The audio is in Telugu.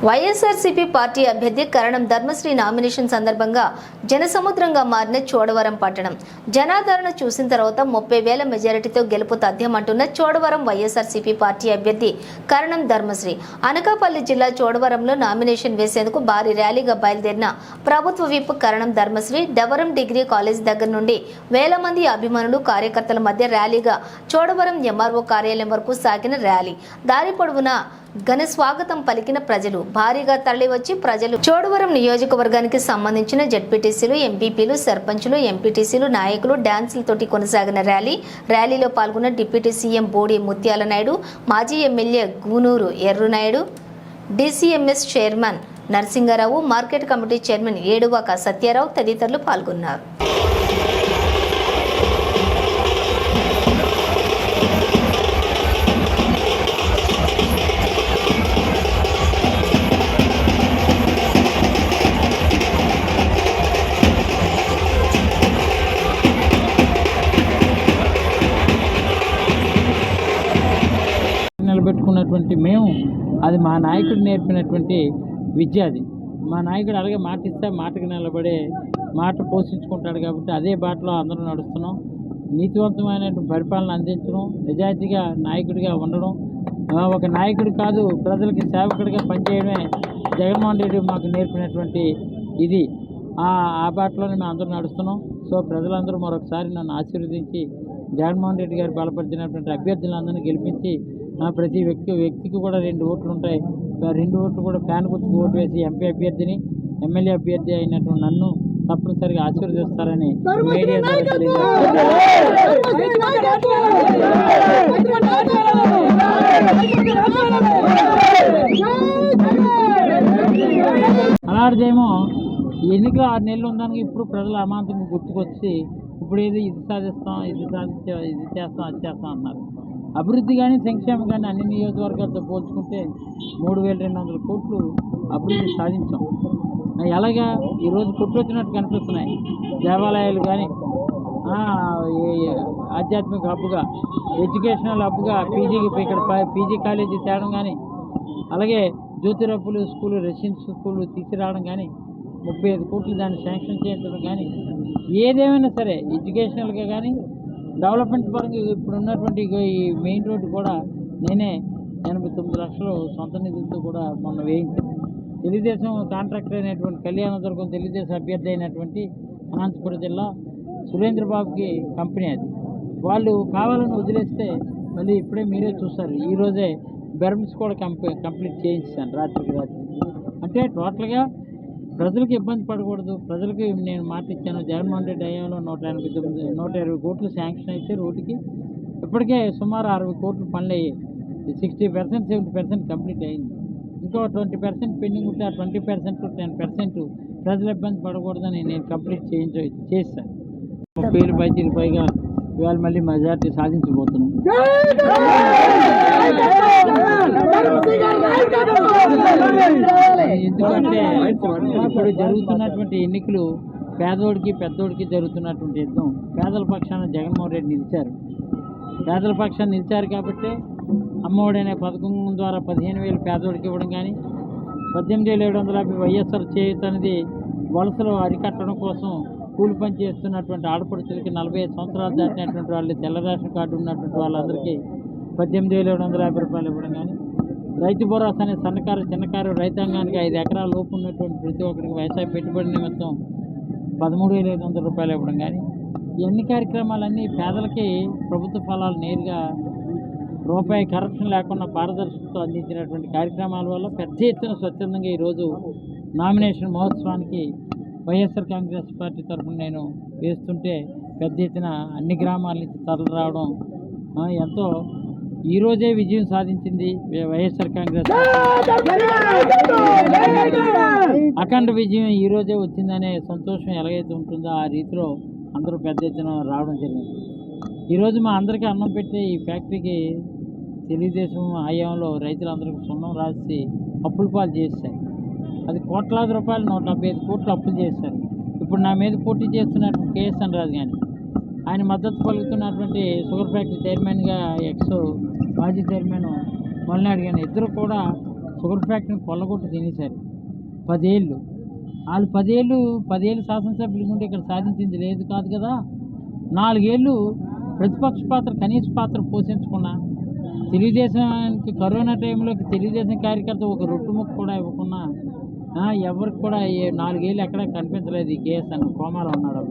వైఎస్ఆర్సీపీ పార్టీ అభ్యర్థి కరణం ధర్మశ్రీ నామినేషన్ సందర్భంగా జనసముద్రంగా మారిన చోడవరం పట్టణం జనాదరణ చూసిన తర్వాత 30,000 మెజారిటీతో గెలుపు తథ్యమంటున్న చోడవరం వైఎస్ఆర్సీపీ పార్టీ అభ్యర్థి కరణం ధర్మశ్రీ అనకాపల్లి జిల్లా చోడవరంలో నామినేషన్ వేసేందుకు భారీ ర్యాలీగా బయలుదేరిన ప్రభుత్వ విప్ కరణం ధర్మశ్రీ డవరం డిగ్రీ కాలేజ్ దగ్గర నుండి వేల మంది అభిమానులు కార్యకర్తల మధ్య ర్యాలీగా చోడవరం ఎంఆర్ఓ కార్యాలయం వరకు సాగిన ర్యాలీ దారి పొడవునా ఘన స్వాగతం పలికిన ప్రజలు భారీగా తరలివచ్చి ప్రజలు చోడవరం నియోజకవర్గానికి సంబంధించిన జెడ్పీటీసీలు ఎంపీపీలు సర్పంచులు ఎంపీటీసీలు నాయకులు డాన్సులతోటి కొనసాగిన ర్యాలీలో పాల్గొన్న డిప్యూటీ సీఎం బోడి ముత్యాల నాయుడు మాజీ MLA Gunuru Errunaidu DCMS chairman Narasingarao market committee chairman Eduvaka Satyarao తదితరులు పాల్గొన్నారు. నిలబెట్టుకున్నటువంటి మేము అది మా నాయకుడు నేర్పినటువంటి విద్య. అది మా నాయకుడు అలాగే మాట ఇస్తే మాటకి నిలబడే మాట పోషించుకుంటాడు కాబట్టి అదే బాటలో అందరూ నడుస్తున్నాం. నీతివంతమైనటువంటి పరిపాలన అందించడం, నిజాయితీగా నాయకుడిగా ఉండడం, ఒక నాయకుడు కాదు ప్రజలకి సేవకుడిగా పనిచేయడమే జగన్మోహన్ రెడ్డి మాకు నేర్పినటువంటి ఇది. ఆ బాటలోనే మేము అందరూ నడుస్తున్నాం. సో ప్రజలందరూ మరొకసారి నన్ను ఆశీర్వదించి జగన్మోహన్ రెడ్డి గారు బలపరిచినటువంటి అభ్యర్థులందరినీ గెలిపించి ప్రతి వ్యక్తికి కూడా 2 ఓట్లు ఉంటాయి. 2 ఓట్లు కూడా ఫ్యాన్ గుర్తుకు ఓటు వేసి ఎంపీ అభ్యర్థిని ఎమ్మెల్యే అభ్యర్థి అయినటువంటి నన్ను తప్పనిసరిగా ఆశీర్వదిస్తారని మీడియా అలాంటిదేమో ఎన్నికలు 6 నెలలు ఉందానికి ఇప్పుడు ప్రజలు అమాంతంగా గుర్తుకొచ్చి ఇప్పుడు ఏది ఇది సాధిస్తాం, ఇది చేస్తాం, అది చేస్తాం అన్నారు. అభివృద్ధి కానీ సంక్షేమం కానీ అన్ని నియోజకవర్గాలతో పోల్చుకుంటే 3,200 కోట్లు అభివృద్ధి సాధించాం. ఎలాగా ఈరోజు కొట్టొచ్చినట్టు కనిపిస్తున్నాయి. దేవాలయాలు కానీ ఆధ్యాత్మిక హబ్గా, ఎడ్యుకేషనల్ హబ్గా ఇక్కడ పీజీ కాలేజీ తేవడం కానీ, అలాగే జ్యోతిరప్పులు స్కూలు రెసిడెన్షియల్ స్కూళ్ళు తీసుకురావడం కానీ, 35 కోట్లు దాన్ని శాంక్షన్ చేయించడం కానీ, ఏదేమైనా సరే ఎడ్యుకేషనల్గా కానీ డెవలప్మెంట్ పరంగా ఇప్పుడు ఉన్నటువంటి ఈ మెయిన్ రోడ్డు కూడా నేనే 89 లక్షలు సొంత నిధులతో కూడా మొన్న వేయించాను. తెలుగుదేశం కాంట్రాక్టర్ అయినటువంటి కళ్యాణదుర్గం తెలుగుదేశం అభ్యర్థి అయినటువంటి అనంతపురం జిల్లా సురేంద్రబాబుకి కంపెనీ అది. వాళ్ళు కావాలని వదిలేస్తే మళ్ళీ ఇప్పుడే మీరే చూస్తారు. ఈరోజే బెర్మ్స్ కూడా కంప్లీట్ చేయించాను రాత్రికి. అంటే టోటల్గా ప్రజలకు ఇబ్బంది పడకూడదు. ప్రజలకి నేను మాట ఇచ్చాను. జగన్మోహన్ రెడ్డి హయాంలో 120 కోట్లు శాంక్షన్ అయితే రోడ్డుకి ఇప్పటికే సుమారు 60 కోట్లు పనులు అయ్యాయి. 60%, 70% కంప్లీట్ అయింది. ఇంకో 20% పెండింగ్ ఉంటే ఆ 20%, 10% ప్రజలు ఇబ్బంది పడకూడదని నేను కంప్లీట్ చేస్తాను. 30,000 పైచీలు పైగా ఇవాళ మళ్ళీ మెజార్టీ సాధించబోతున్నాం. ఎందుకంటే ఇప్పుడు జరుగుతున్నటువంటి ఎన్నికలు పేదోడికి పెద్దోడికి జరుగుతున్నటువంటి యుద్ధం. పేదల పక్షాన జగన్మోహన్ రెడ్డి నిలిచారు. పేదల పక్షాన్ని నిలిచారు కాబట్టి అమ్మఒడి అనే పథకం ద్వారా 15,000 పేదోడికి ఇవ్వడం కానీ, 18,750 వైఎస్ఆర్ చేయూత అనేది వలసలు అరికట్టడం కోసం కూలి పని చేస్తున్నటువంటి ఆడపడుచులకి 45 సంవత్సరాలు దాటినటువంటి వాళ్ళు, తెల్ల రేషన్ కార్డు ఉన్నటువంటి వాళ్ళందరికీ 18,750 రూపాయలు ఇవ్వడం కానీ, రైతు భరోసా అనే సన్నకారు చిన్నకారు రైతాంగానికి 5 ఎకరాల లోపు ఉన్నటువంటి ప్రతి ఒక్కరికి వ్యవసాయ పెట్టుబడి నిమిత్తం 13,500 రూపాయలు ఇవ్వడం కానీ, ఇవన్నీ కార్యక్రమాలన్నీ పేదలకి ప్రభుత్వ ఫలాలు నేరుగా రూపాయి కరప్షన్ లేకుండా పారదర్శకతో అందించినటువంటి కార్యక్రమాల వల్ల పెద్ద ఎత్తున స్వచ్ఛందంగా ఈరోజు నామినేషన్ మహోత్సవానికి వైఎస్ఆర్ కాంగ్రెస్ పార్టీ తరఫున నేను వేస్తుంటే పెద్ద ఎత్తున అన్ని గ్రామాల నుంచి తరలి రావడం ఎంతో ఈరోజే విజయం సాధించింది వైఎస్ఆర్ కాంగ్రెస్. అఖండ విజయం ఈరోజే వచ్చిందనే సంతోషం ఎలాగైతే ఉంటుందో ఆ రీతిలో అందరూ పెద్ద ఎత్తున రావడం జరిగింది. ఈరోజు మా అందరికీ అన్నం పెట్టే ఈ ఫ్యాక్టరీకి తెలుగుదేశం హయాంలో రైతులందరికీ సున్నం రాసి అప్పుల పాలు చేశారు. అది కోట్లాది రూపాయలు 175 కోట్లు అప్పులు చేశారు. ఇప్పుడు నా మీద పోటీ చేస్తున్నటువంటి కేఎస్ఎన్ రాజు కానీ, ఆయన మద్దతు పలుకుతున్నటువంటి షుగర్ ఫ్యాక్టరీ చైర్మన్గా మాజీ చైర్మన్ మల్నాడు కానీ ఇద్దరు కూడా షుగర్ ఫ్యాక్టరీని కొల్లగొట్టి తినేశారు 10 ఏళ్ళు. వాళ్ళు 10 ఏళ్ళు శాసనసభ్యులు ఉంటే ఇక్కడ సాధించింది లేదు కాదు కదా. 4 ఏళ్ళు ప్రతిపక్ష పాత్ర కనీస పాత్ర పోషించకుండా తెలుగుదేశానికి కరోనా టైంలోకి తెలుగుదేశం కార్యకర్త ఒక రొట్టు ముక్క కూడా ఇవ్వకుండా ఎవరికి కూడా 4 ఏళ్ళు ఎక్కడా కనిపించలేదు. ఈ కేఎస్ అన్న కోమాలో ఉన్నాడు.